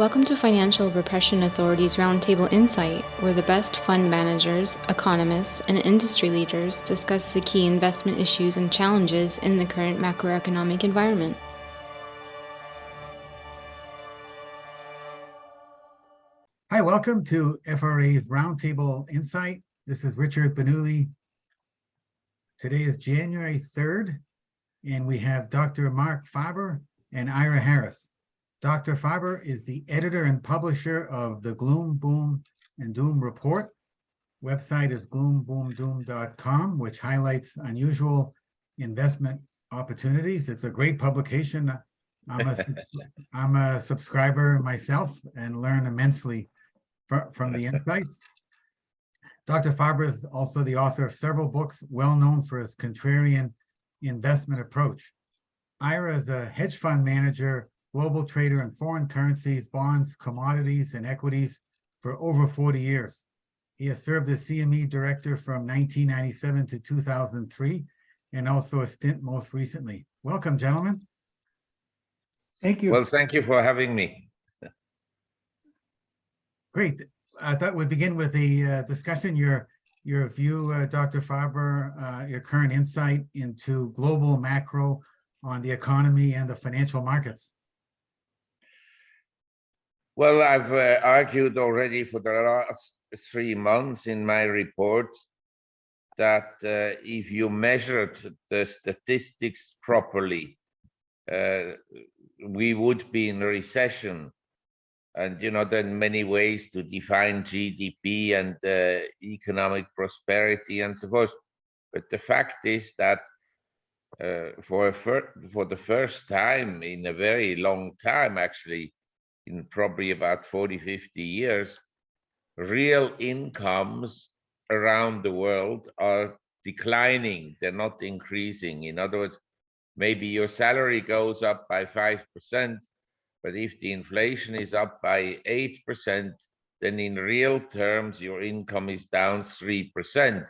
Welcome to Financial Repression Authority's Roundtable Insight, where the best fund managers, economists, and industry leaders discuss the key investment issues and challenges in the current macroeconomic environment. Hi, welcome to FRA's Roundtable Insight. This is Richard Benuli. Today is January 3rd, and we have Dr. Marc Faber and Ira Harris. Dr. Faber is the editor and publisher of the Gloom, Boom, and Doom Report. Website is gloomboomdoom.com, which highlights unusual investment opportunities. It's a great publication. I'm a subscriber myself and learn immensely from the insights. Dr. Faber is also the author of several books, well known for his contrarian investment approach. Ira is a hedge fund manager, global trader in foreign currencies, bonds, commodities, and equities for over 40 years. He has served as CME director from 1997 to 2003, and also a stint most recently. Welcome, gentlemen. Thank you. Well, thank you for having me. Great. I thought we'd begin with the discussion, your view, Dr. Faber, your current insight into global macro on the economy and the financial markets. Well, I've argued already for the last 3 months in my report that if you measured the statistics properly, we would be in a recession. And, you know, there are many ways to define GDP and economic prosperity and so forth. But the fact is that for the first time in a very long time, actually, in probably about 40, 50 years, real incomes around the world are declining. They're not increasing. In other words, maybe your salary goes up by 5%, but if the inflation is up by 8%, then in real terms, your income is down 3%,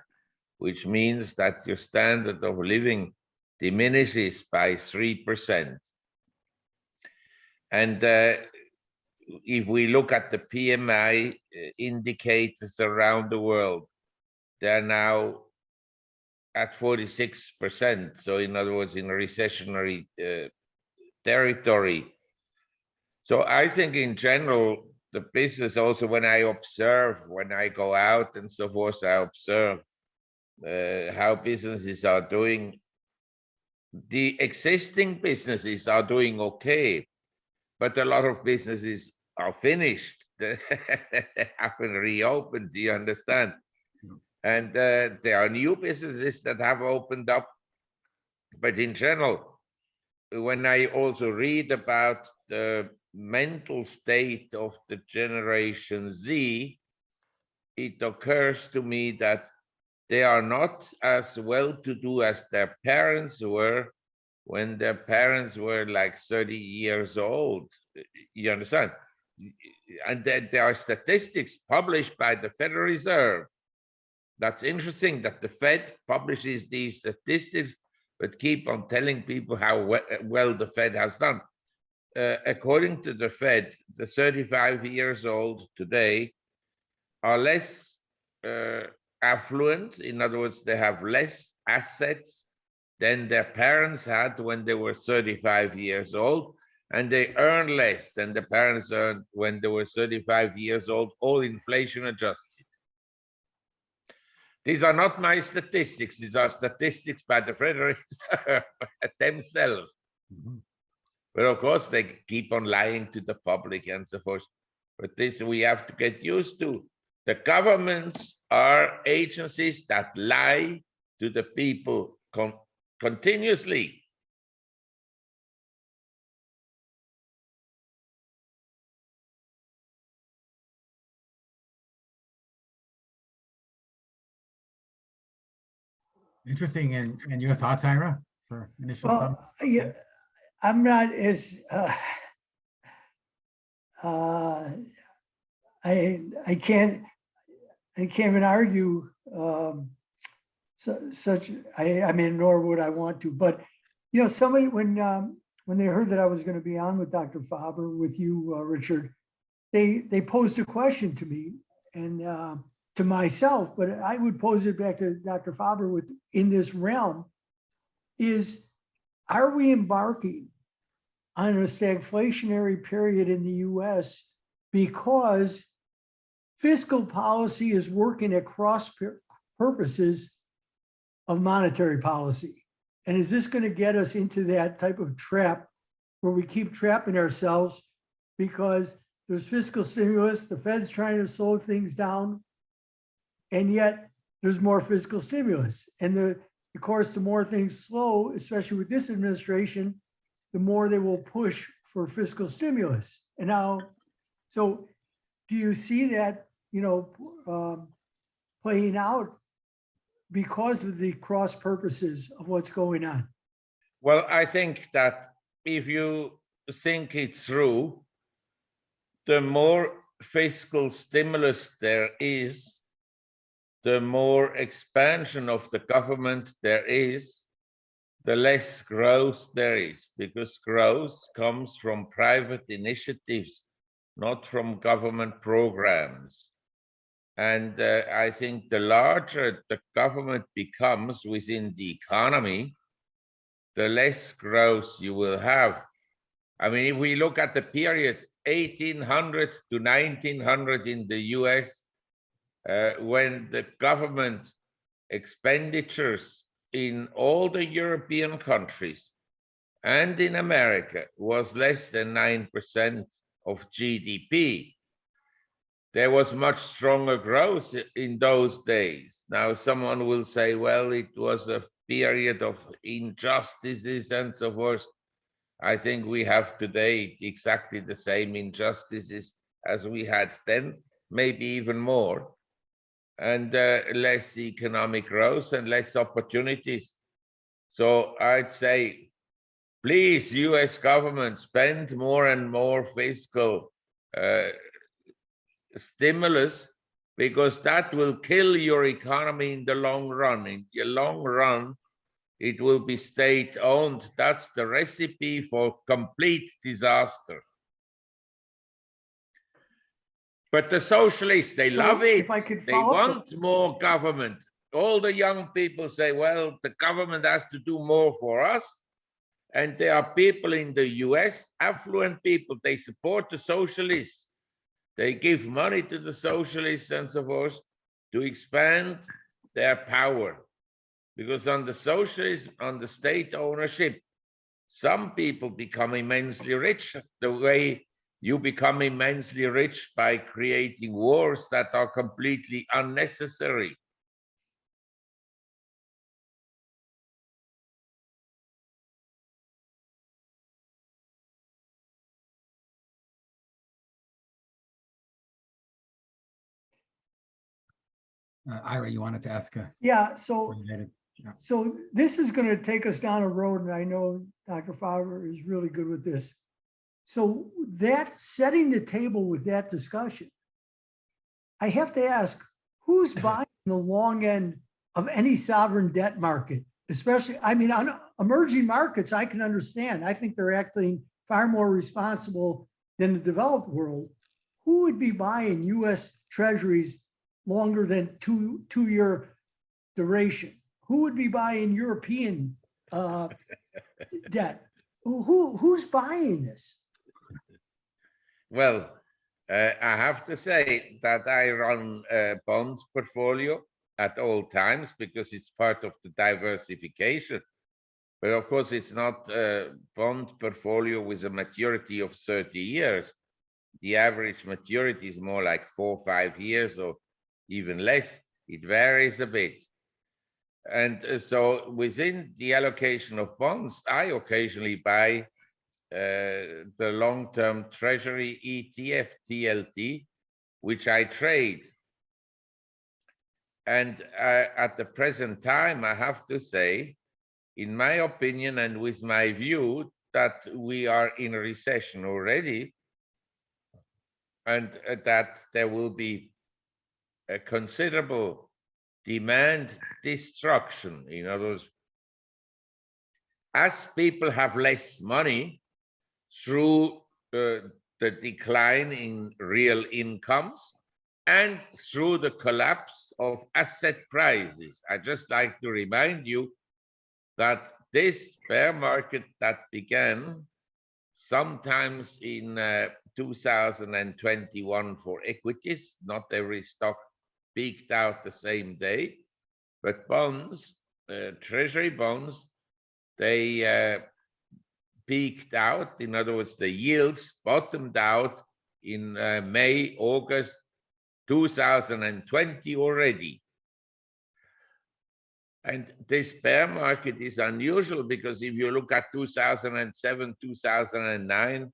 which means that your standard of living diminishes by 3%. And if we look at the PMI indicators around the world, they're now at 46%. So in other words, in a recessionary territory. So I think in general, the business also, when I go out and so forth, I observe how businesses are doing. The existing businesses are doing okay, but a lot of businesses are finished. They haven't reopened, do you understand? And there are new businesses that have opened up. But in general, when I also read about the mental state of the Generation Z, it occurs to me that they are not as well-to-do as their parents were when their parents were like 30 years old. You understand? And there are statistics published by the Federal Reserve. That's interesting that the Fed publishes these statistics, but keep on telling people how well the Fed has done. According to the Fed, the 35 years old today are less affluent. In other words, they have less assets than their parents had when they were 35 years old, and they earn less than the parents earned when they were 35 years old, all inflation adjusted. These are not my statistics. These are statistics by the Federal Reserve themselves. Mm-hmm. But of course, they keep on lying to the public and so forth. But this we have to get used to. The governments are agencies that lie to the people continuously. Interesting. And your thoughts, Ira, for initial thoughts? Yeah, I'm not as I can't even argue I mean, nor would I want to. But you know, somebody when they heard that I was going to be on with Dr. Faber, with you, Richard, they posed a question to me and to myself, but I would pose it back to Dr. Faber with in this realm is, are we embarking on a stagflationary period in the US because fiscal policy is working at cross purposes of monetary policy? And is this going to get us into that type of trap where we keep trapping ourselves because there's fiscal stimulus, the Fed's trying to slow things down, and yet there's more fiscal stimulus. And of course, the more things slow, especially with this administration, the more they will push for fiscal stimulus. And now, so do you see that, playing out because of the cross purposes of what's going on? Well, I think that if you think it through, the more fiscal stimulus there is, the more expansion of the government there is, the less growth there is, because growth comes from private initiatives, not from government programs. And I think the larger the government becomes within the economy, the less growth you will have. I mean, if we look at the period 1800 to 1900 in the US, when the government expenditures in all the European countries and in America was less than 9% of GDP, there was much stronger growth in those days. Now, someone will say, well, it was a period of injustices and so forth. I think we have today exactly the same injustices as we had then, maybe even more, and less economic growth and less opportunities. So I'd say, please, US government, spend more and more fiscal stimulus, because that will kill your economy in the long run. In the long run, it will be state-owned. That's the recipe for complete disaster. But the socialists, they love it. If I could They follow up, want more government. All the young people say, well, the government has to do more for us. And there are people in the US, affluent people, they support the socialists. They give money to the socialists and so forth to expand their power. Because on the socialism, on the state ownership, some people become immensely rich the way you become immensely rich by creating wars that are completely unnecessary. Ira, you wanted to ask a yeah, so related? Yeah. So this is going to take us down a road, and I know Dr. Faber is really good with this. So that setting the table with that discussion, I have to ask, who's buying the long end of any sovereign debt market? Especially, I mean, on emerging markets, I can understand. I think they're acting far more responsible than the developed world. Who would be buying US treasuries longer than two-year duration? Who would be buying European debt? Who's buying this? Well, I have to say that I run a bond portfolio at all times because it's part of the diversification. But of course, it's not a bond portfolio with a maturity of 30 years. The average maturity is more like 4 or 5 years or even less. It varies a bit. And so within the allocation of bonds, I occasionally buy the long-term treasury ETF, TLT, which I trade. And at the present time, I have to say, in my opinion and with my view, that we are in a recession already, and that there will be a considerable demand destruction. In other words, as people have less money through the decline in real incomes and through the collapse of asset prices. I just like to remind you that this bear market that began sometimes in 2021 for equities, not every stock peaked out the same day, but bonds, treasury bonds, they peaked out. In other words, the yields bottomed out in May, August 2020 already. And this bear market is unusual because if you look at 2007, 2009,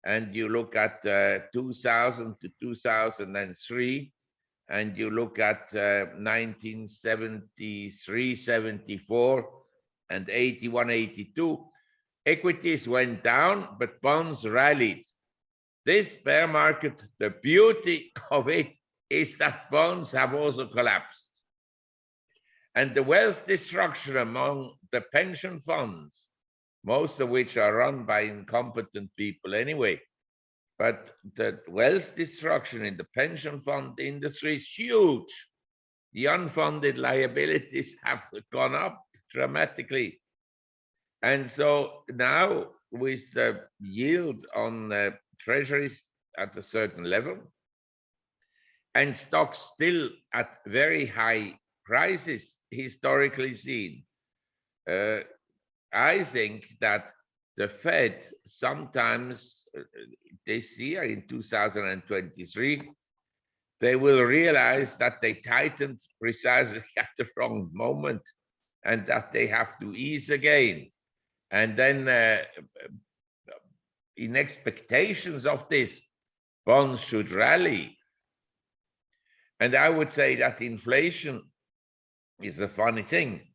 and you look at 2000 to 2003, and you look at 1973, 74, and 81, 82, equities went down, but bonds rallied. This bear market, the beauty of it is that bonds have also collapsed. And the wealth destruction among the pension funds, most of which are run by incompetent people anyway, but the wealth destruction in the pension fund industry is huge. The unfunded liabilities have gone up dramatically. And so now with the yield on treasuries at a certain level and stocks still at very high prices historically seen, I think that the Fed sometimes this year in 2023, they will realize that they tightened precisely at the wrong moment and that they have to ease again. And then in expectations of this, bonds should rally. And I would say that inflation is a funny thing.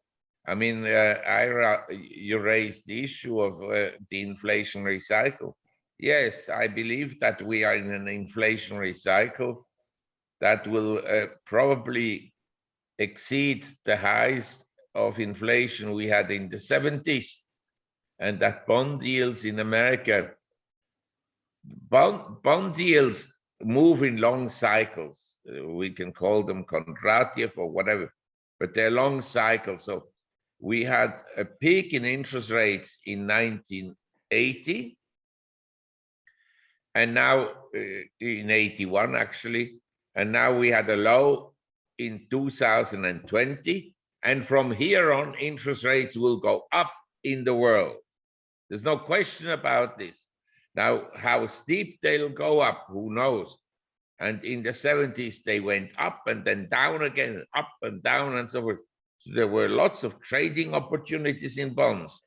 I mean, you raised the issue of the inflationary cycle. Yes, I believe that we are in an inflationary cycle that will probably exceed the highs of inflation we had in the 70s, and that bond yields in America, bond yields move in long cycles. We can call them Kondratiev or whatever, but they're long cycles. So we had a peak in interest rates in 1980, and now in 81 actually, and now we had a low in 2020, and from here on interest rates will go up in the world. There's no question about this. Now, how steep they'll go up, who knows? And in the 70s, they went up and then down again, up and down and so forth. So there were lots of trading opportunities in bonds.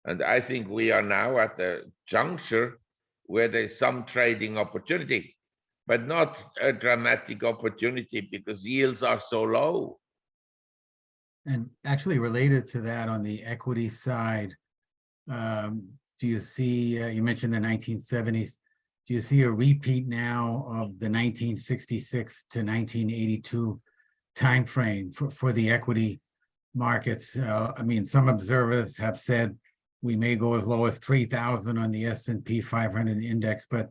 And I think we are now at the juncture where there's some trading opportunity, but not a dramatic opportunity because yields are so low. And actually related to that on the equity side, do you see, you mentioned the 1970s, do you see a repeat now of the 1966 to 1982 timeframe for the equity markets? I mean, some observers have said we may go as low as 3,000 on the S&P 500 index, but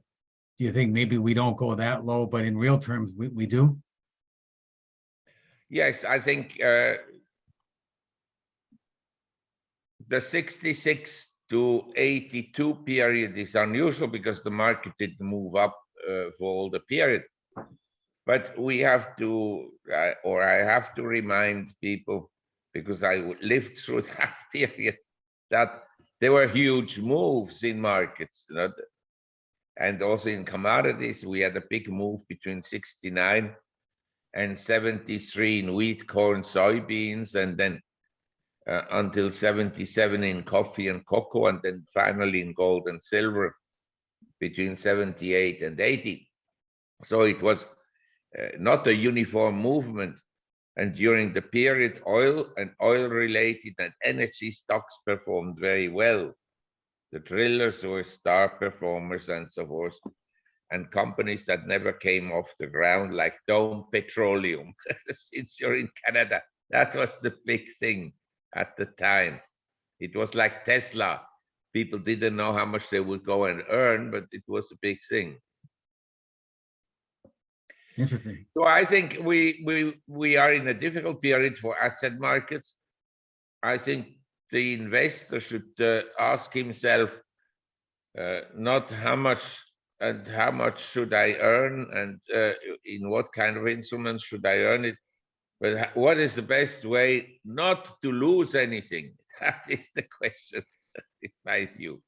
do you think maybe we don't go that low, but in real terms, we do? Yes, I think the 66 to 82 period is unusual because the market didn't move up for all the period. But we have to, or I have to remind people, because I lived through that period, that there were huge moves in markets, you know? And also in commodities. We had a big move between 69 and 73 in wheat, corn, soybeans, and then until 77 in coffee and cocoa, and then finally in gold and silver between 78 and 80. So it was not a uniform movement. And during the period, oil and oil-related and energy stocks performed very well. The drillers were star performers and so forth. And companies that never came off the ground, like Dome Petroleum. Since you're in Canada, that was the big thing at the time. It was like Tesla. People didn't know how much they would go and earn, but it was a big thing. Interesting. So I think we are in a difficult period for asset markets. I think the investor should ask himself not how much and how much should I earn and in what kind of instruments should I earn it, but what is the best way not to lose anything? That is the question, in my view.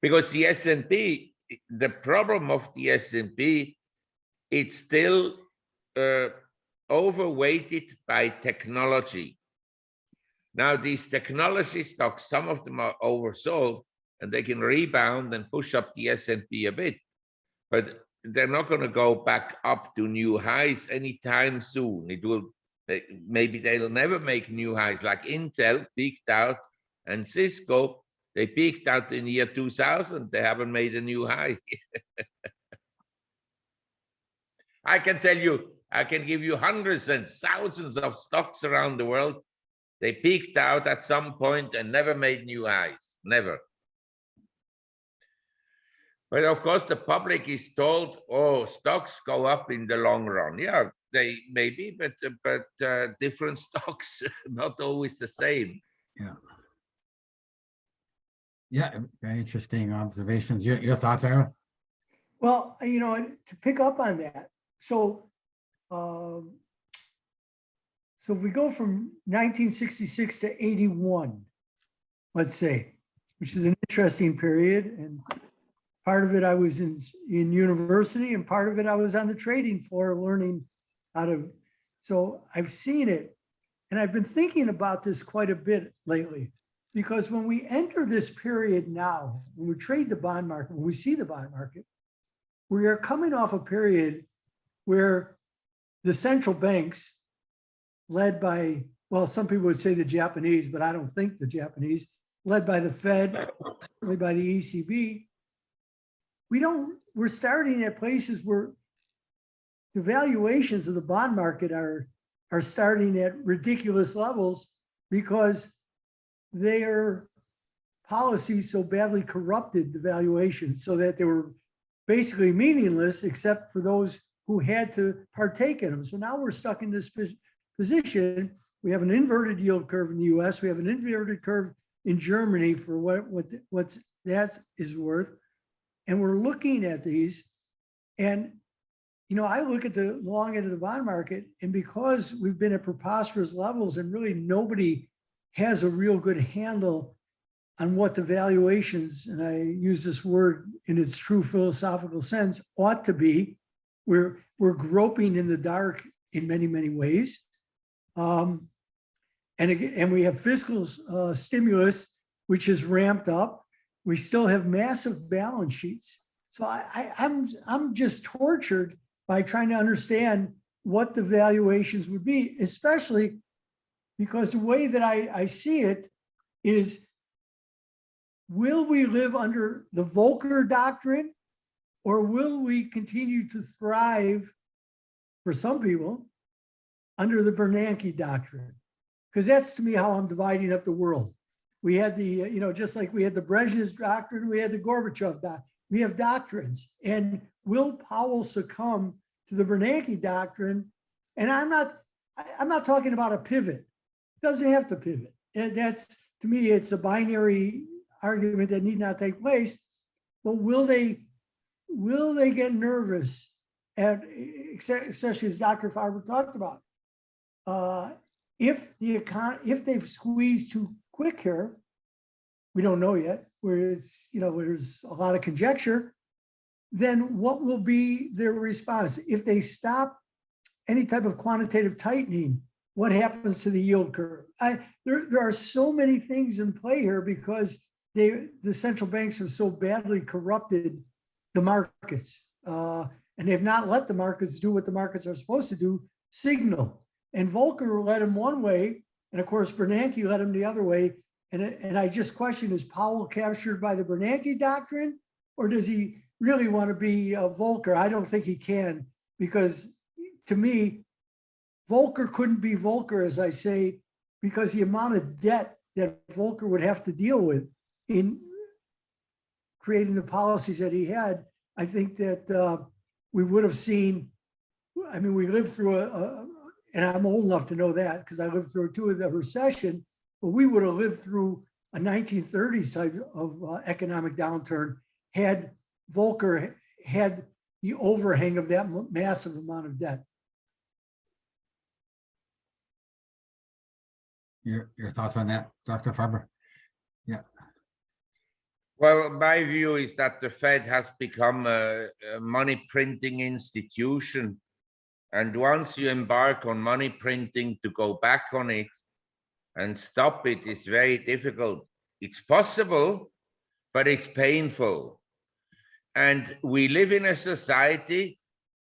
Because the S&P, the problem of the S&P, it's still overweighted by technology. Now, these technology stocks, some of them are oversold, and they can rebound and push up the S&P a bit, but they're not going to go back up to new highs anytime soon. It will, maybe they'll never make new highs. Like Intel peaked out, and Cisco, they peaked out in the year 2000. They haven't made a new high. I can tell you, I can give you hundreds and thousands of stocks around the world. They peaked out at some point and never made new highs, never. But of course, the public is told, oh, stocks go up in the long run. Yeah, they maybe, but different stocks, not always the same. Yeah. Yeah, very interesting observations. Your thoughts, Ira? Well, you know, to pick up on that, so if we go from 1966 to 81, let's say, which is an interesting period, and part of it I was in university, and part of it I was on the trading floor learning how to. So I've seen it, and I've been thinking about this quite a bit lately, because when we enter this period now, when we trade the bond market, when we see the bond market, we are coming off a period where the central banks, led by, well, some people would say the Japanese, but I don't think the Japanese, led by the Fed, certainly by the ECB, we're starting at places where the valuations of the bond market are starting at ridiculous levels because their policies so badly corrupted the valuations so that they were basically meaningless except for those who had to partake in them. So now we're stuck in this position. We have an inverted yield curve in the US. We have an inverted curve in Germany for what's that is worth. And we're looking at these, and you know, I look at the long end of the bond market, and because we've been at preposterous levels and really nobody has a real good handle on what the valuations, and I use this word in its true philosophical sense, ought to be, we're groping in the dark in many, many ways. And we have fiscal stimulus, which is ramped up. We still have massive balance sheets. So I'm just tortured by trying to understand what the valuations would be, especially because the way that I see it is, will we live under the Volcker doctrine, or will we continue to thrive, for some people, under the Bernanke doctrine? Because that's, to me, how I'm dividing up the world. We had the, you know, just like we had the Brezhnev doctrine, we had the Gorbachev doctrine. We have doctrines. And will Powell succumb to the Bernanke doctrine? And I'm not talking about a pivot. It doesn't have to pivot. And that's, to me, it's a binary argument that need not take place. But will they get nervous at, especially as Dr. Faber talked about, if they've squeezed too quick here, we don't know yet, where it's, you know, there's a lot of conjecture, then what will be their response? If they stop any type of quantitative tightening, what happens to the yield curve? There are so many things in play here because the central banks have so badly corrupted the markets, and they've not let the markets do what the markets are supposed to do, signal. And Volcker led him one way, and of course Bernanke led him the other way. And I just question, is Powell captured by the Bernanke doctrine, or does he really want to be Volcker? I don't think he can, because to me, Volcker couldn't be Volcker, as I say, because the amount of debt that Volcker would have to deal with in creating the policies that he had, I think that we would have seen I mean, we lived through and I'm old enough to know that because I lived through two of the recession, but we would have lived through a 1930s type of economic downturn had Volcker had the overhang of that massive amount of debt. Your thoughts on that, Dr. Faber? Yeah. Well, my view is that the Fed has become a money printing institution. And once you embark on money printing, to go back on it and stop it is very difficult. It's possible, but it's painful. And we live in a society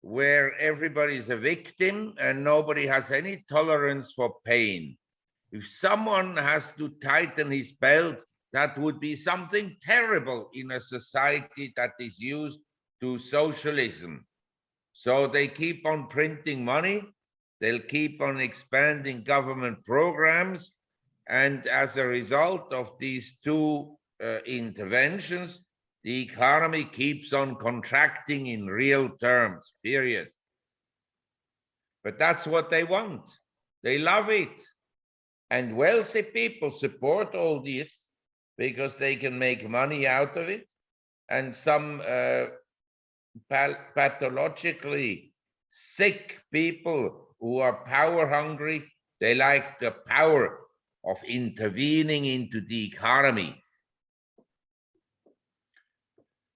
where everybody is a victim and nobody has any tolerance for pain. If someone has to tighten his belt, that would be something terrible in a society that is used to socialism. So they keep on printing money, they'll keep on expanding government programs, and as a result of these two interventions, the economy keeps on contracting in real terms, period. But that's what they want. They love it. And wealthy people support all this because they can make money out of it. And some pathologically sick people who are power hungry, they like the power of intervening into the economy.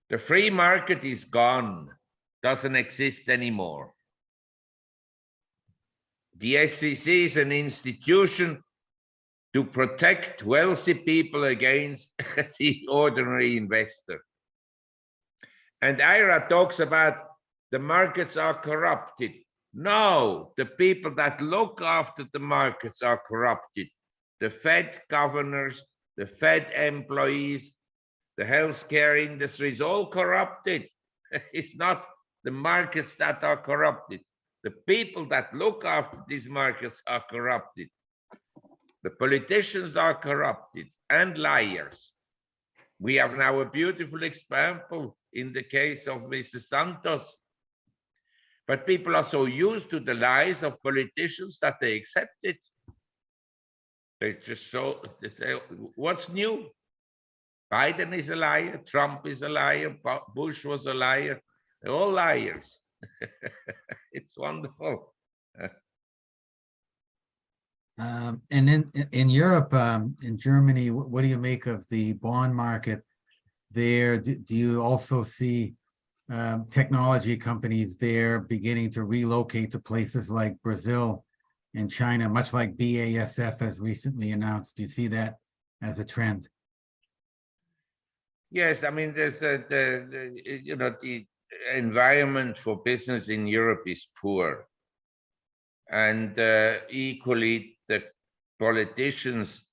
The free market is gone, doesn't exist anymore. The SEC is an institution to protect wealthy people against the ordinary investor. And Ira talks about the markets are corrupted. No, the people that look after the markets are corrupted. The Fed governors, the Fed employees, the healthcare industry is all corrupted. It's not the markets that are corrupted. The people that look after these markets are corrupted. The politicians are corrupted and liars. We have now a beautiful example in the case of Mr. Santos. But people are so used to the lies of politicians that they accept it. They say, what's new? Biden is a liar, Trump is a liar, Bush was a liar. They're all liars. It's wonderful. And in Europe, in Germany, what do you make of the bond market there? Do you also see technology companies there beginning to relocate to places like Brazil and China, much like BASF has recently announced? Do you see that as a trend? Yes, I mean, there's the environment for business in Europe is poor, and equally the politicians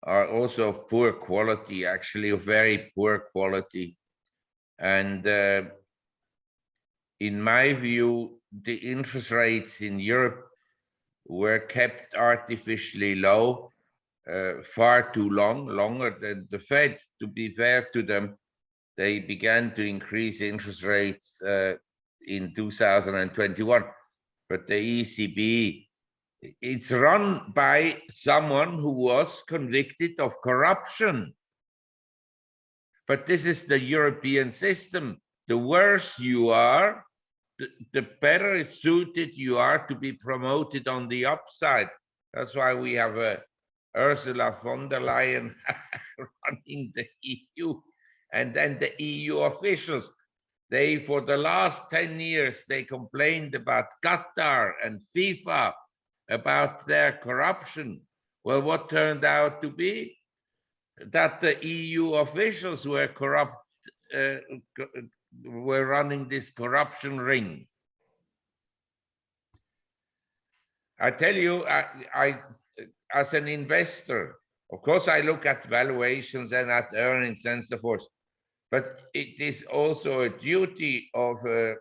are also of poor quality, actually of very poor quality. And in my view, the interest rates in Europe were kept artificially low far too long, longer than the Fed. To be fair to them, they began to increase interest rates in 2021. But the ECB, it's run by someone who was convicted of corruption. But this is the European system. The worse you are, the better suited you are to be promoted on the upside. That's why we have Ursula von der Leyen running the EU. And then the EU officials, they, for the last 10 years, they complained about Qatar and FIFA, about their corruption. Well, what turned out to be that the EU officials were corrupt, were running this corruption ring. I tell you, I as an investor, of course, I look at valuations and at earnings and so forth, but it is also a duty of a,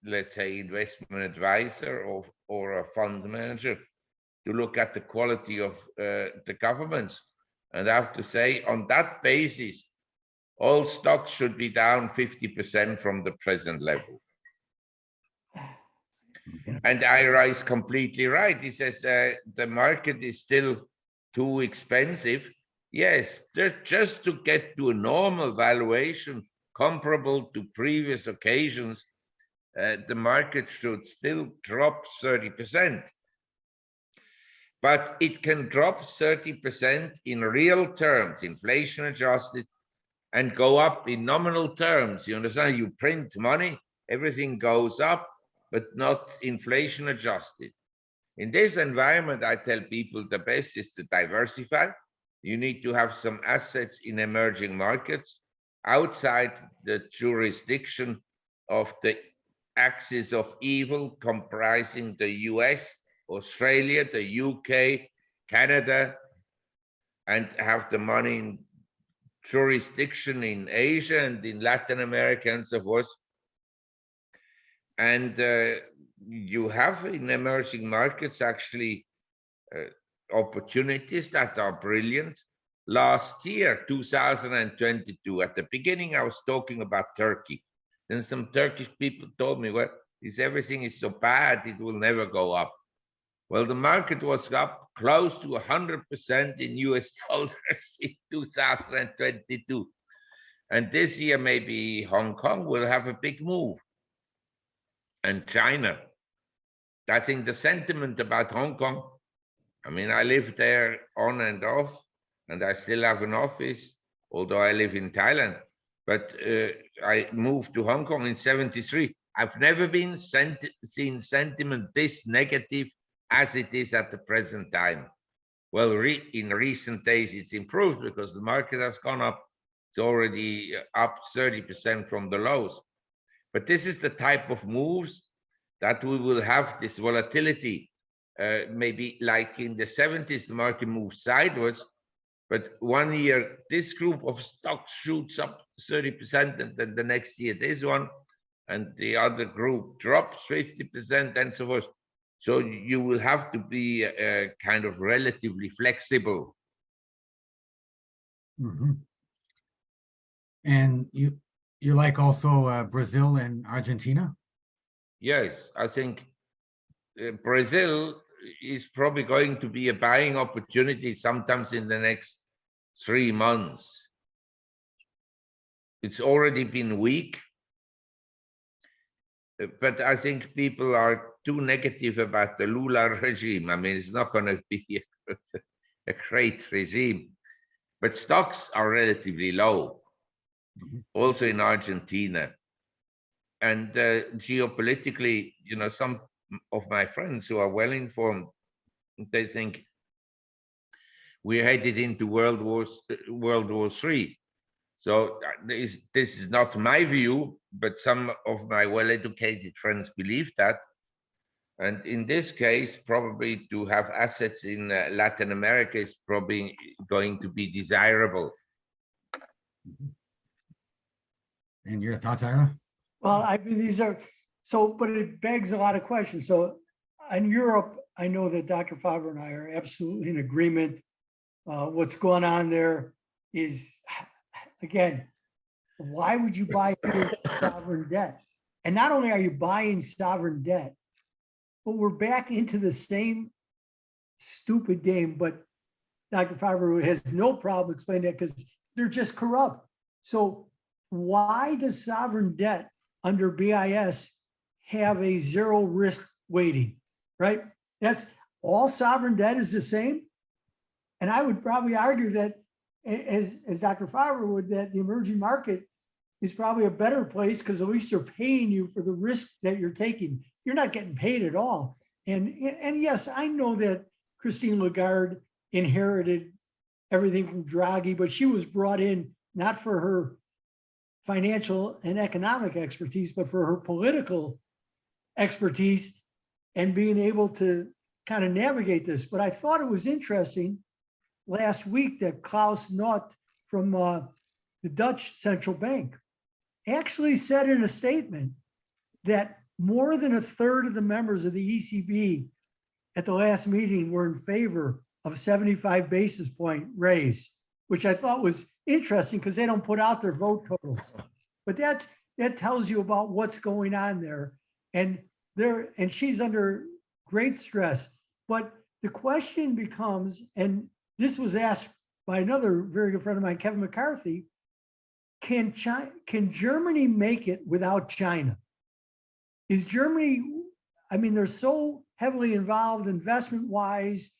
let's say, investment advisor or a fund manager to look at the quality of the governments. And I have to say, on that basis, all stocks should be down 50% from the present level. And Ira is completely right. He says the market is still too expensive. Yes, just to get to a normal valuation comparable to previous occasions, the market should still drop 30%. But it can drop 30% in real terms, inflation adjusted, and go up in nominal terms. You understand? You print money, everything goes up, but not inflation adjusted. In this environment, I tell people the best is to diversify. You need to have some assets in emerging markets outside the jurisdiction of the axis of evil comprising the US, Australia, the UK, Canada, and have the money in jurisdiction in Asia and in Latin America and so forth. And you have in emerging markets actually opportunities that are brilliant. Last year, 2022, at the beginning, I was talking about Turkey. Then some Turkish people told me, well, everything is so bad, it will never go up. Well, the market was up close to 100% in US dollars in 2022. And this year, maybe Hong Kong will have a big move. And China. I think the sentiment about Hong Kong, I mean, I live there on and off, and I still have an office, although I live in Thailand. But I moved to Hong Kong in '73. I've never been seen sentiment this negative as it is at the present time. Well, in recent days, it's improved because the market has gone up. It's already up 30% from the lows. But this is the type of moves that we will have, this volatility. Maybe like in the 70s, the market moved sideways, but 1 year, this group of stocks shoots up 30%, and then the next year, this one, and the other group drops 50% and so forth. So you will have to be kind of relatively flexible. Mm-hmm. And you like also Brazil and Argentina? Yes, I think Brazil is probably going to be a buying opportunity sometimes in the next 3 months. It's already been weak, but I think people are too negative about the Lula regime. I mean, it's not going to be a great regime, but stocks are relatively low, also in Argentina. And geopolitically, you know, some of my friends who are well informed, they think we're headed into World War III. So this is not my view, but some of my well-educated friends believe that. And in this case, probably to have assets in Latin America is probably going to be desirable. And your thoughts, Ira? Well, I mean, these are, so, but it begs a lot of questions. So in Europe, I know that Dr. Faber and I are absolutely in agreement. What's going on there is, again, why would you buy sovereign debt? And not only are you buying sovereign debt, but we're back into the same stupid game. But Dr. Faber has no problem explaining that because they're just corrupt. So why does sovereign debt under BIS have a zero risk weighting, right? That's all sovereign debt is the same. And I would probably argue that, as Dr. Faber would, that the emerging market is probably a better place because at least they're paying you for the risk that you're taking. You're not getting paid at all. And yes, I know that Christine Lagarde inherited everything from Draghi, but she was brought in not for her financial and economic expertise, but for her political expertise and being able to kind of navigate this. But I thought it was interesting last week that Klaus Knot from the Dutch central bank actually said in a statement that more than a third of the members of the ECB at the last meeting were in favor of 75 basis point raise, which I thought was interesting because they don't put out their vote totals. But that tells you about what's going on there. And and she's under great stress. But the question becomes, and this was asked by another very good friend of mine, Kevin McCarthy, can Germany make it without China? Is Germany, I mean, they're so heavily involved investment wise,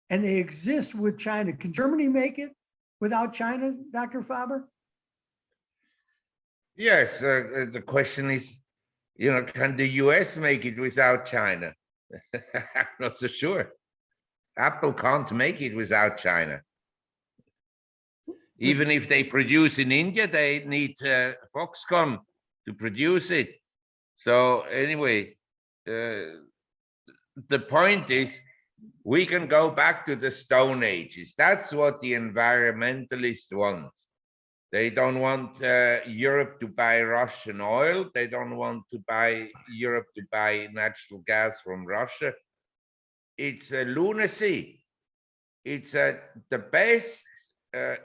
and they exist with China. Can Germany make it without China, Dr. Faber? Yes, the question is, can the US make it without China? I'm not so sure. Apple can't make it without China. Even if they produce in India, they need Foxconn to produce it. So anyway, the point is, we can go back to the Stone Ages. That's what the environmentalists want. They don't want Europe to buy Russian oil. They don't want Europe to buy natural gas from Russia. It's a lunacy. It's the best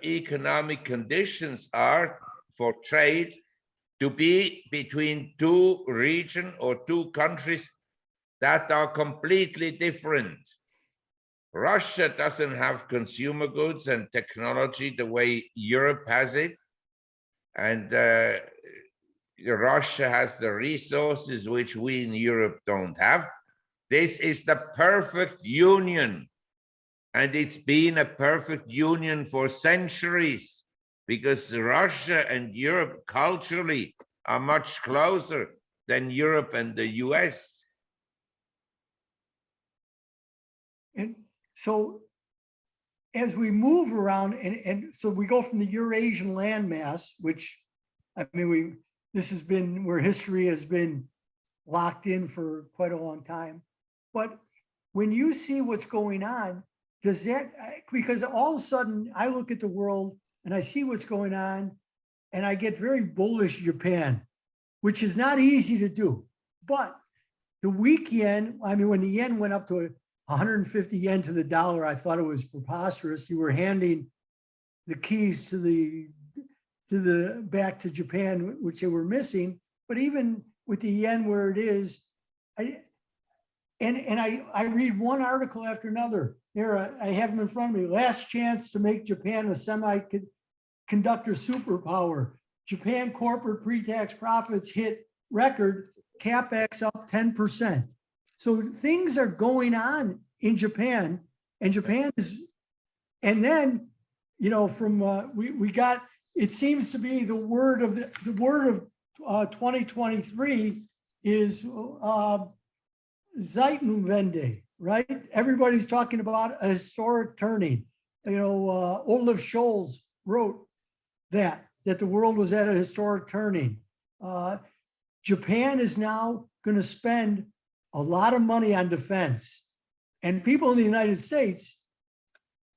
economic conditions are for trade to be between two regions or two countries that are completely different. Russia doesn't have consumer goods and technology the way Europe has it. And Russia has the resources which we in Europe don't have. This is the perfect union. And it's been a perfect union for centuries because Russia and Europe culturally are much closer than Europe and the US. And so as we move around, and so we go from the Eurasian landmass, which, I mean, this has been where history has been locked in for quite a long time. But when you see what's going on, does that, because all of a sudden I look at the world and I see what's going on and I get very bullish Japan, which is not easy to do. But the weak yen, I mean, when the yen went up to 150 yen to the dollar, I thought it was preposterous. You were handing the keys to the back to Japan, which they were missing. But even with the yen where it is, I read one article after another. Here, I have them in front of me. Last chance to make Japan a semiconductor superpower. Japan corporate pre-tax profits hit record, CapEx up 10%. So things are going on in Japan, and Japan is, and then, from we got, it seems to be the word of 2023 is Zeitenwende, right? Everybody's talking about a historic turning. Olaf Scholz wrote that the world was at a historic turning. Japan is now going to spend a lot of money on defense. And people in the United States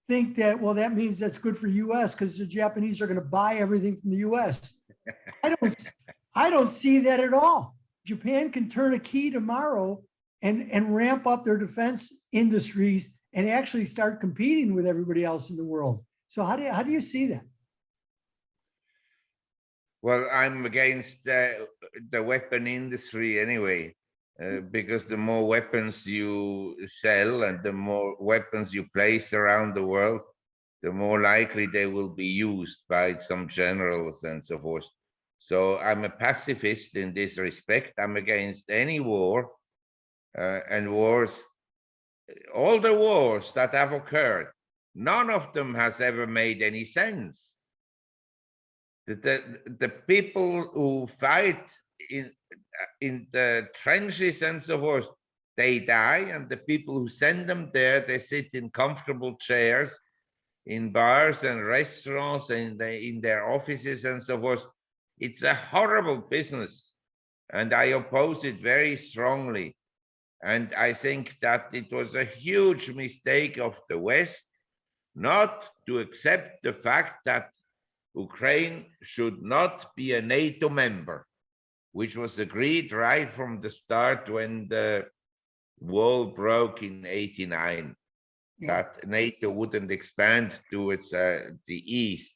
think that, well, that means that's good for US because the Japanese are going to buy everything from the US. I don't see that at all. Japan can turn a key tomorrow and ramp up their defense industries and actually start competing with everybody else in the world. So how do you see that? Well, I'm against the weapon industry anyway, because the more weapons you sell and the more weapons you place around the world, the more likely they will be used by some generals and so forth. So I'm a pacifist in this respect. I'm against any war and wars. All the wars that have occurred, none of them has ever made any sense. The people who fight in the trenches and so forth, they die, and the people who send them there, they sit in comfortable chairs in bars and restaurants and in their offices and so forth. It's a horrible business, and I oppose it very strongly. And I think that it was a huge mistake of the West not to accept the fact that Ukraine should not be a NATO member, which was agreed right from the start when the wall broke in '89, that NATO wouldn't expand towards the east.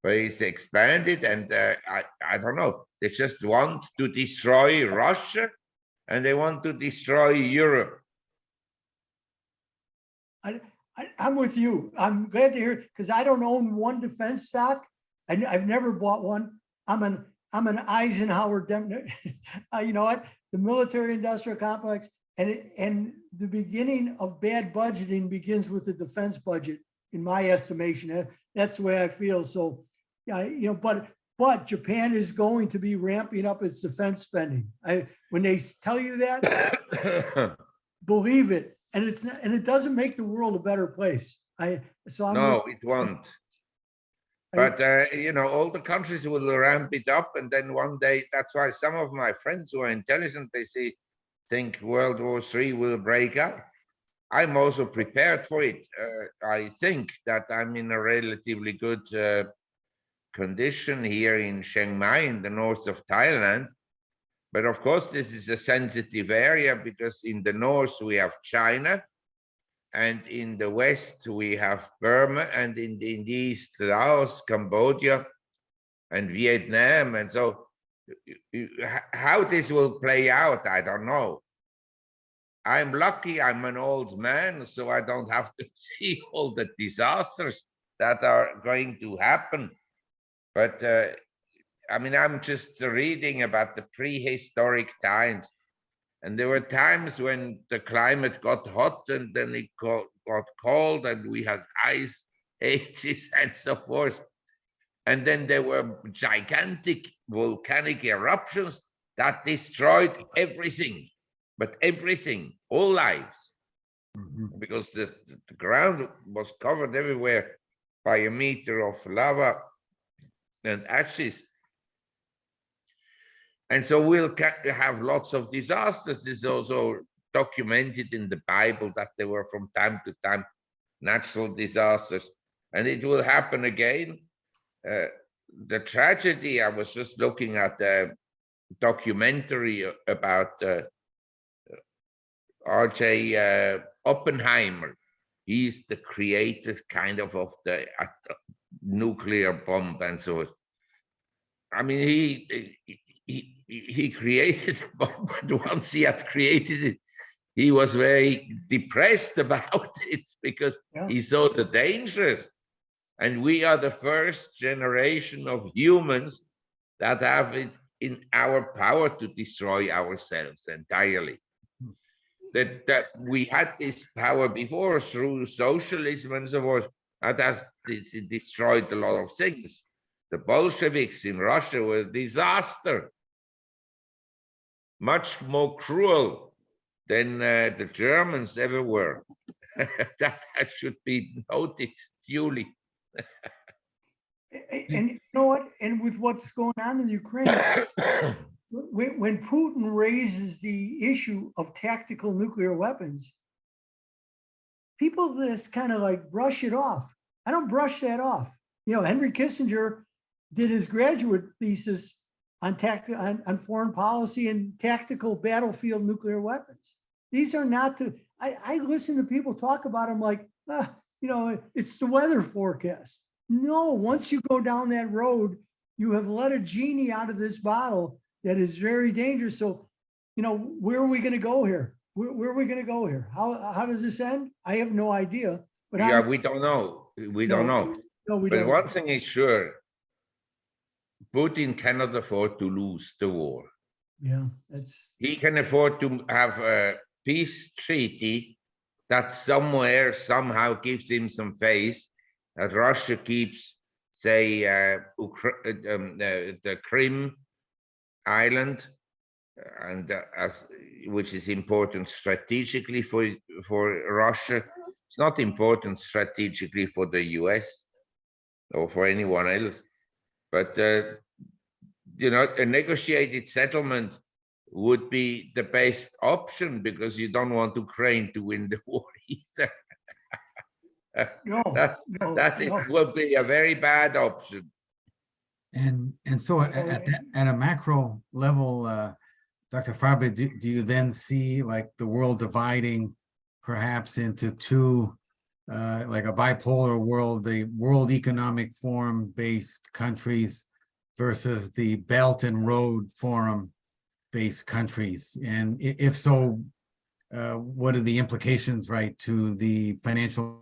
But it's expanded, and I don't know, they just want to destroy Russia and they want to destroy Europe. I'm with you. I'm glad to hear, because I don't own one defense stock. I've never bought one. I'm an Eisenhower, you know what? The military industrial complex, and the beginning of bad budgeting begins with the defense budget, in my estimation. That's the way I feel. So, yeah, you know, but Japan is going to be ramping up its defense spending. When they tell you that, believe it. And it's not, and it doesn't make the world a better place. No, it won't. But you know, all the countries will ramp it up, and then one day, that's why some of my friends who are intelligent, they think World War III will break out. I'm also prepared for it. I think that I'm in a relatively good condition here in Chiang Mai, in the north of Thailand. But of course, this is a sensitive area because in the north we have China, and in the west we have Burma, and in the east Laos, Cambodia, and Vietnam. And so how this will play out, I don't know. I'm lucky I'm an old man, so I don't have to see all the disasters that are going to happen. But I mean, I'm just reading about the prehistoric times. And there were times when the climate got hot and then it got cold and we had ice ages and so forth. And then there were gigantic volcanic eruptions that destroyed everything, but everything, all lives, because the ground was covered everywhere by a meter of lava and ashes. And so we'll have lots of disasters. This is also documented in the Bible that there were from time to time natural disasters, and it will happen again. The tragedy, I was just looking at a documentary about R.J. Oppenheimer. He's the creator kind of the nuclear bomb and so on. I mean, he created a bomb, but once he had created it, he was very depressed about it because he saw the dangers. And we are the first generation of humans that have it in our power to destroy ourselves entirely. That we had this power before through socialism and so forth, and that it destroyed a lot of things. The Bolsheviks in Russia were a disaster, much more cruel than the Germans ever were. that should be noted duly. And you know what? And with what's going on in Ukraine, when Putin raises the issue of tactical nuclear weapons, people just kind of like brush it off. I don't brush that off. You know, Henry Kissinger did his graduate thesis on foreign policy and tactical battlefield nuclear weapons. These are not to, I listen to people talk about them like, you know, it's the weather forecast. No, once you go down that road, you have let a genie out of this bottle that is very dangerous. So, you know, where are we going to go here? Where are we going to go here? How does this end? I have no idea. But yeah, we don't know. We don't know. No, we but don't. One thing is sure, Putin cannot afford to lose the war. Yeah, he can afford to have a peace treaty that somewhere, somehow gives him some face, that Russia keeps, say, the Crimea island, and which is important strategically for Russia. It's not important strategically for the US or for anyone else, but you know, a negotiated settlement would be the best option because you don't want Ukraine to win the war either. It would be a very bad option. And so at a macro level, Dr. Faber, do you then see like the world dividing perhaps into two, like a bipolar world, the World Economic Forum based countries versus the Belt and Road Forum based countries? And if so, what are the implications, right, to the financial?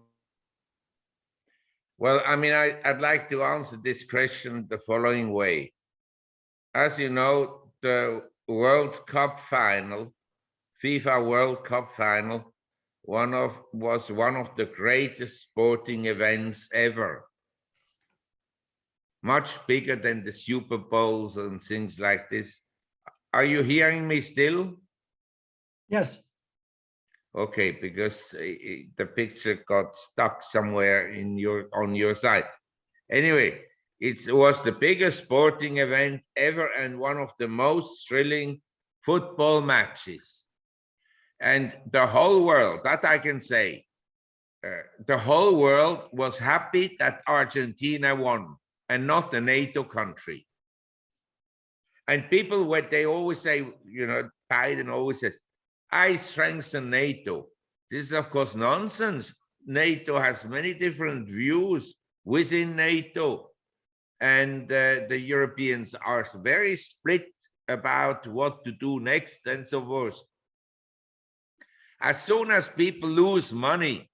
Well, I mean, I'd like to answer this question the following way. As you know, the World Cup final, FIFA World Cup final, was one of the greatest sporting events ever. Much bigger than the Super Bowls and things like this. Are you hearing me still? Yes. Okay, because the picture got stuck somewhere on your side. Anyway, it was the biggest sporting event ever and one of the most thrilling football matches. And the whole world, that I can say, the whole world was happy that Argentina won and not a NATO country. And people, when they always say, you know, Biden always says, I strengthen NATO. This is, of course, nonsense. NATO has many different views within NATO. And the Europeans are very split about what to do next and so forth. As soon as people lose money,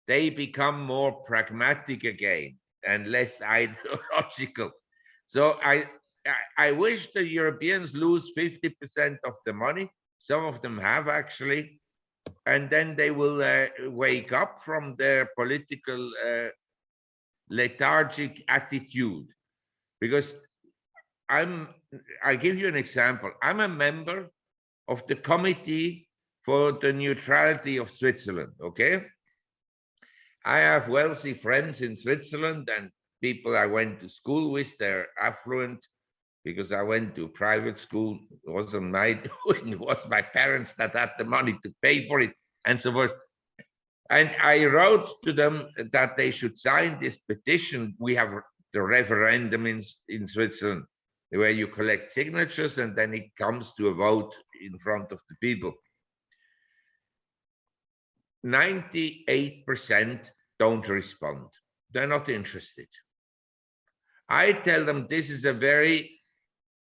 they become more pragmatic again and less ideological. So I wish the Europeans lose 50% of the money. Some of them have actually, and then they will wake up from their political lethargic attitude. Because I give you an example. I'm a member of the Committee for the Neutrality of Switzerland, okay? I have wealthy friends in Switzerland and people I went to school with, they're affluent because I went to private school. It wasn't my doing, it was my parents that had the money to pay for it and so forth. And I wrote to them that they should sign this petition. We have the referendum in Switzerland, where you collect signatures and then it comes to a vote in front of the people. 98% don't respond. They're not interested. I tell them this is a very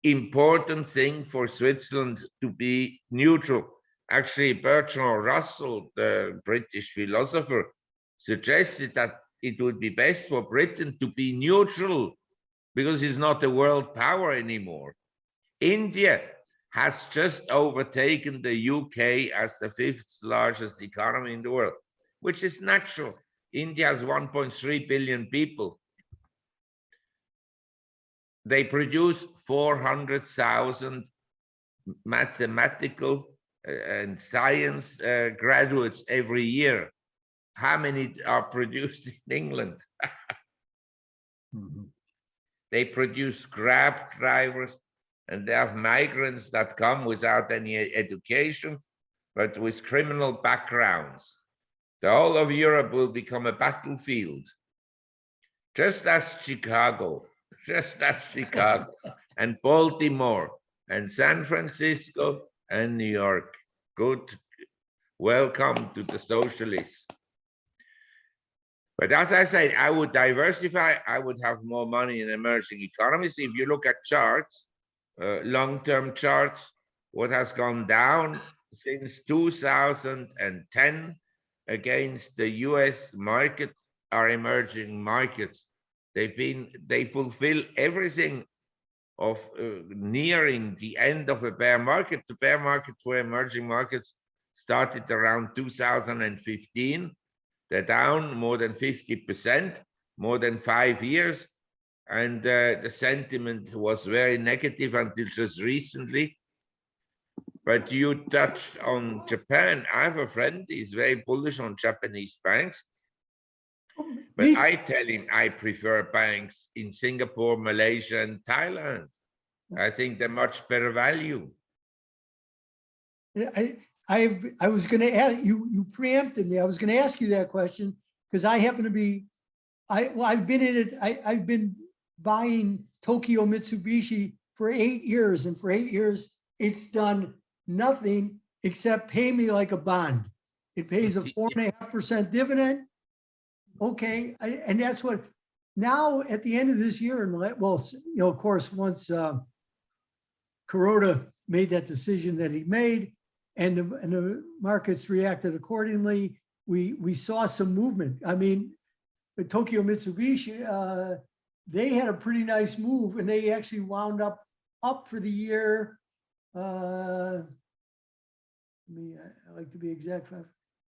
important thing for Switzerland to be neutral. Actually, Bertrand Russell, the British philosopher, suggested that it would be best for Britain to be neutral because it's not a world power anymore. India has just overtaken the UK as the 5th largest economy in the world, which is natural. India has 1.3 billion people. They produce 400,000 mathematical and science graduates every year. How many are produced in England? Mhm. They produce Grab drivers, and they have migrants that come without any education, but with criminal backgrounds. The whole of Europe will become a battlefield, just as Chicago, and Baltimore, and San Francisco, and New York. Good, welcome to the socialists. But as I said, I would diversify. I would have more money in emerging economies. If you look at charts, long-term charts, what has gone down since 2010 against the US market are emerging markets. They fulfill everything of nearing the end of a bear market. The bear market for emerging markets started around 2015. They're down more than 50%, more than 5 years. And the sentiment was very negative until just recently. But you touched on Japan. I have a friend, he's very bullish on Japanese banks. But I tell him I prefer banks in Singapore, Malaysia, and Thailand. I think they're much better value. I was going to ask you, you preempted me. I was going to ask you that question because I happen to be, I've been in it. I've been buying Tokyo Mitsubishi for 8 years, and for 8 years, it's done nothing except pay me like a bond. It pays a 4.5% dividend. Okay, and that's what. Now at the end of this year, and well, you know, of course, once Corona made that decision that he made, and the markets reacted accordingly. We saw some movement. I mean, the Tokyo Mitsubishi, they had a pretty nice move, and they actually wound up for the year. I like to be exact.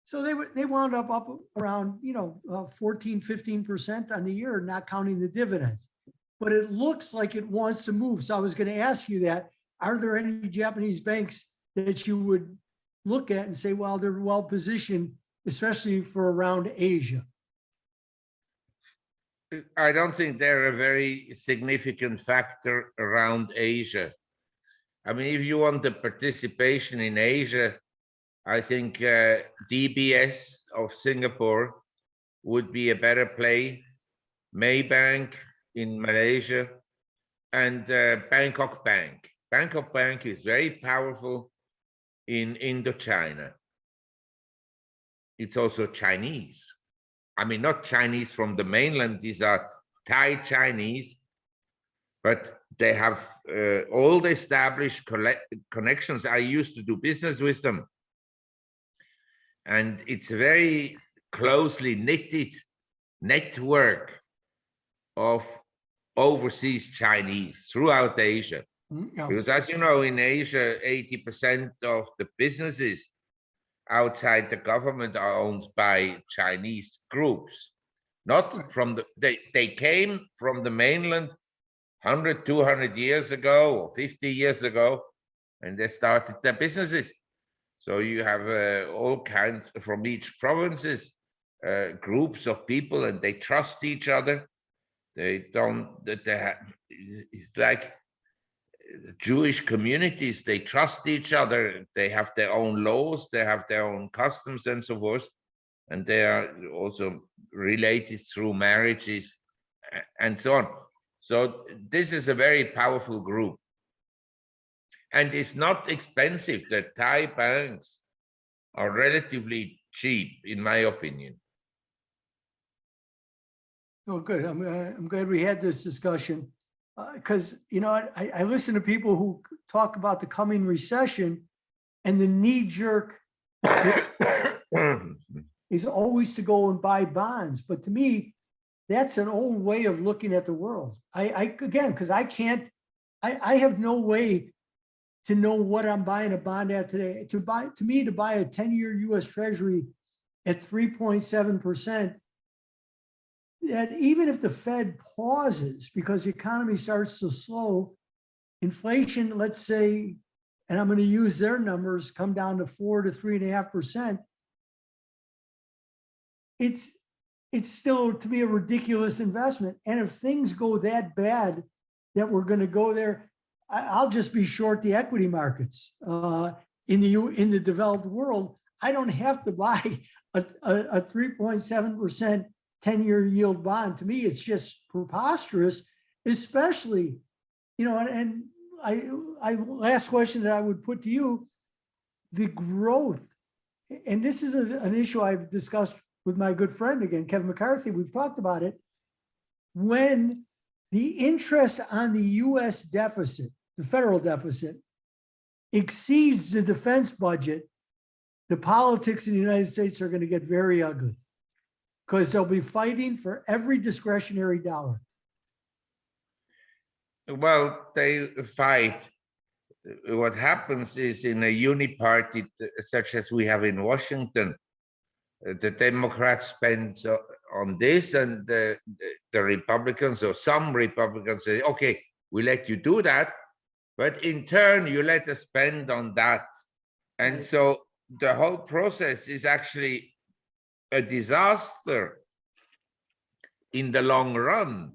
So they wound up around 14, 15% on the year, not counting the dividends. But it looks like it wants to move. So I was going to ask you that: are there any Japanese banks that you would look at and say, well, they're well positioned, especially for around Asia? I don't think they're a very significant factor around Asia. I mean, if you want the participation in Asia, I think DBS of Singapore would be a better play. Maybank in Malaysia, and Bangkok Bank. Bangkok Bank is very powerful in Indochina. It's also Chinese. I mean, not Chinese from the mainland. These are Thai Chinese, but they have old established connections. I used to do business with them. And it's a very closely knitted network of overseas Chinese throughout Asia. Yeah. Because as you know, in Asia, 80% of the businesses outside the government are owned by Chinese groups. Not from they came from the mainland 100, 200 years ago or 50 years ago, and they started their businesses. So you have all kinds from each provinces, groups of people, and they trust each other. They don't, it's like Jewish communities, they trust each other. They have their own laws, they have their own customs and so forth. And they are also related through marriages and so on. So this is a very powerful group. And it's not expensive. The Thai banks are relatively cheap, in my opinion. Oh, good. I'm glad we had this discussion, because I listen to people who talk about the coming recession, and the knee-jerk is always to go and buy bonds. But to me, that's an old way of looking at the world. Again, because I have no way to know what I'm buying a bond at today. To buy a 10-year U.S. Treasury at 3.7%, that even if the Fed pauses because the economy starts to slow, inflation, let's say, and I'm going to use their numbers, come down to 4 to 3.5%. It's still, to me, a ridiculous investment. And if things go that bad that we're going to go there, I'll just be short the equity markets in the developed world. I don't have to buy a 3.7% 10-year yield bond. To me, it's just preposterous, especially, and last question that I would put to you, the growth. And this is an issue I've discussed with my good friend, again, Kevin McCarthy. We've talked about it. When the interest on the U.S. deficit, the federal deficit, exceeds the defense budget, the politics in the United States are going to get very ugly, because they'll be fighting for every discretionary dollar. Well, they fight. What happens is, in a uniparty such as we have in Washington, the Democrats spend on this, and the Republicans, or some Republicans, say, okay, we let you do that, but in turn, you let us spend on that. And so the whole process is actually a disaster in the long run.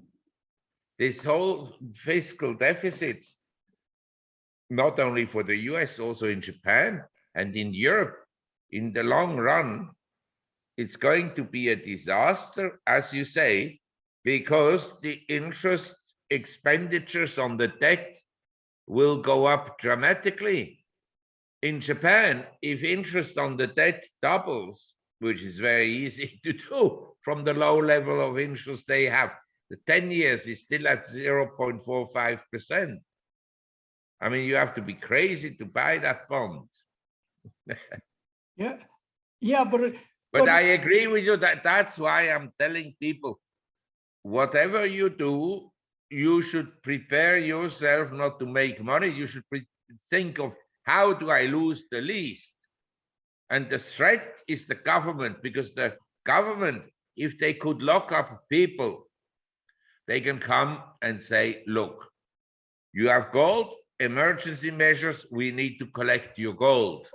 This whole fiscal deficits, not only for the US, also in Japan and in Europe, in the long run, it's going to be a disaster, as you say, because the interest expenditures on the debt will go up dramatically. In Japan, if interest on the debt doubles, which is very easy to do from the low level of interest they have, the 10 years is still at 0.45%. I mean, you have to be crazy to buy that bond. Yeah, But I agree with you that's why I'm telling people, whatever you do, you should prepare yourself not to make money. You should think of, how do I lose the least? And the threat is the government, because the government, if they could lock up people, they can come and say, look, you have gold, emergency measures, we need to collect your gold.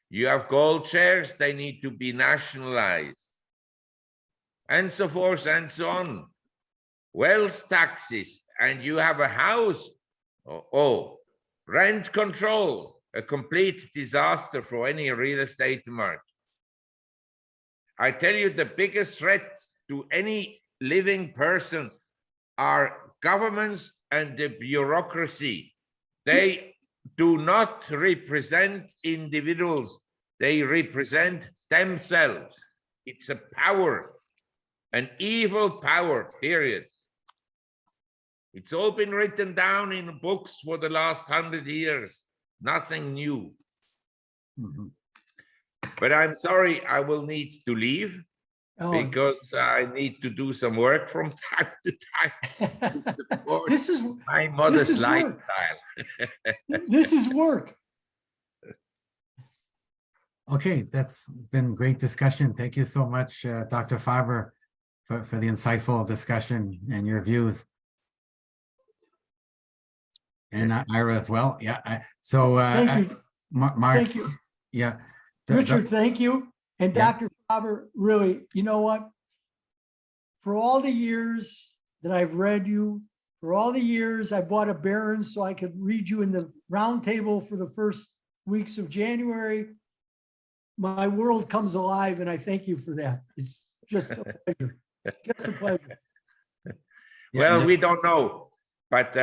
You have gold shares, they need to be nationalized, and so forth and so on. Wealth taxes, and you have a house, rent control, a complete disaster for any real estate market. I tell you, the biggest threat to any living person are governments and the bureaucracy. They do not represent individuals, they represent themselves. It's a power, an evil power, period. It's all been written down in books for the last 100 years, nothing new. Mhm. But I'm sorry, I will need to leave because I need to do some work from time to time to support this is my modest work. lifestyle. This is work. Okay, that's been great discussion. Thank you so much, Dr. Faber, for the insightful discussion and your views. And Ira as well. Yeah. Thank you. Marc, Thank you. yeah. Richard, thank you. And Yeah. Dr. Faber, really, you know what? For all the years that I've read you, for all the years I bought a Barron's so I could read you in the Roundtable for the first weeks of January, my world comes alive, and I thank you for that. It's just a pleasure. Just a pleasure. Well, we don't know, but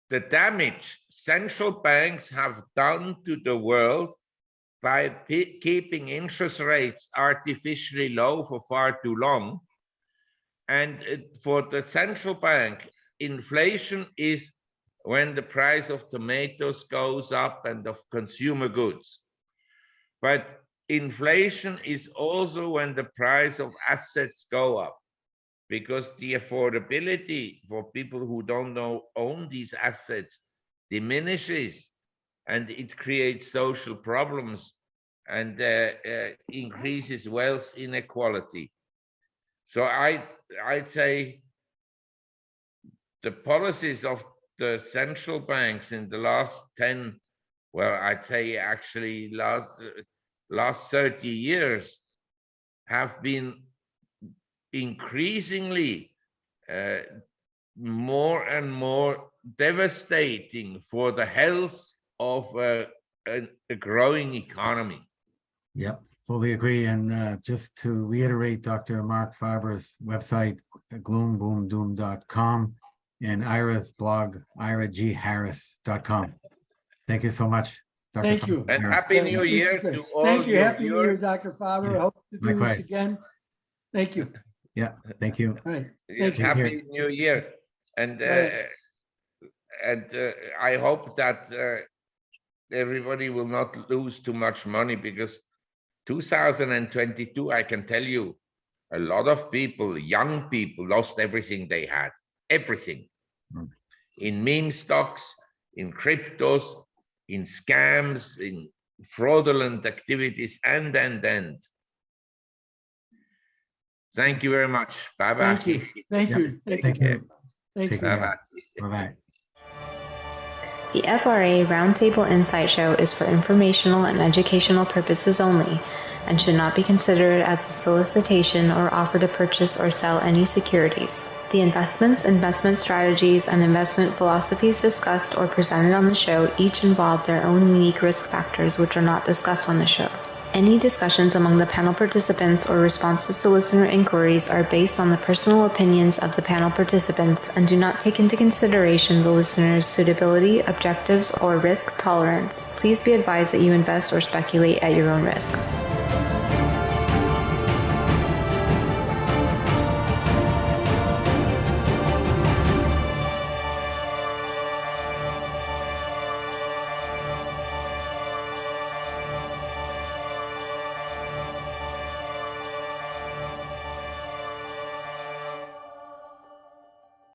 the damage central banks have done to the world by keeping interest rates artificially low for far too long. And for the central bank, inflation is when the price of tomatoes goes up and of consumer goods. But inflation is also when the price of assets go up, because the affordability for people who don't own these assets diminishes, and it creates social problems and increases wealth inequality. So I'd say the policies of the central banks in the last 10, well, I'd say actually last 30 years have been increasingly more and more devastating for the health of a growing economy. Yep, fully agree. And just to reiterate, Dr. Marc Faber's website, gloomboomdoom.com, and Ira's blog, iragharris.com. Thank you so much, Dr. Thank Faber. you. And Happy New Year to all Thank you. your Happy New Year, viewers. Dr. Faber. Yeah. I hope to do Likewise. this again. Thank you. Yeah, thank you. All right. Yes, Thank you. Happy New Year. And I hope that everybody will not lose too much money, because 2022, I can tell you, a lot of people, young people, lost everything they had, everything. Mm. In meme stocks, in cryptos, in scams, in fraudulent activities, and. Thank you very much. Bye-bye. Thank you. Thank Yeah. you. Thank Thank you. you. Thank Take you. care. Bye-bye. Bye-bye. The FRA Roundtable Insight Show is for informational and educational purposes only and should not be considered as a solicitation or offer to purchase or sell any securities. The investments, investment strategies, and investment philosophies discussed or presented on the show each involve their own unique risk factors which are not discussed on the show. Any discussions among the panel participants or responses to listener inquiries are based on the personal opinions of the panel participants and do not take into consideration the listener's suitability, objectives, or risk tolerance. Please be advised that you invest or speculate at your own risk.